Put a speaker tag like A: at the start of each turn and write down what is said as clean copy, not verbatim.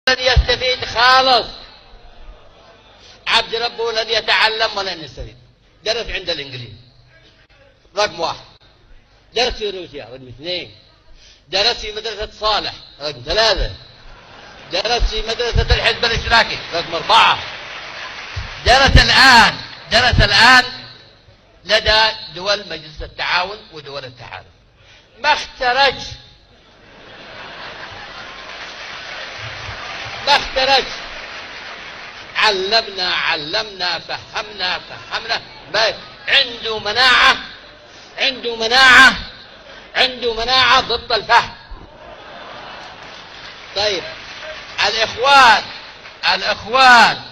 A: لن يستفيد خالص. عبد ربه لن يتعلم ولن يستفيد. درس عند الإنجليز رقم 1، درس في روسيا رقم 2، درس في مدرسة صالح رقم 3، درس في مدرسة الحزب الاشتراكي رقم 4، درس الآن لدى دول مجلس التعاون ودول التحالف. ما اخترج. علمنا فهمنا. عنده مناعة ضد الفهم. طيب الإخوان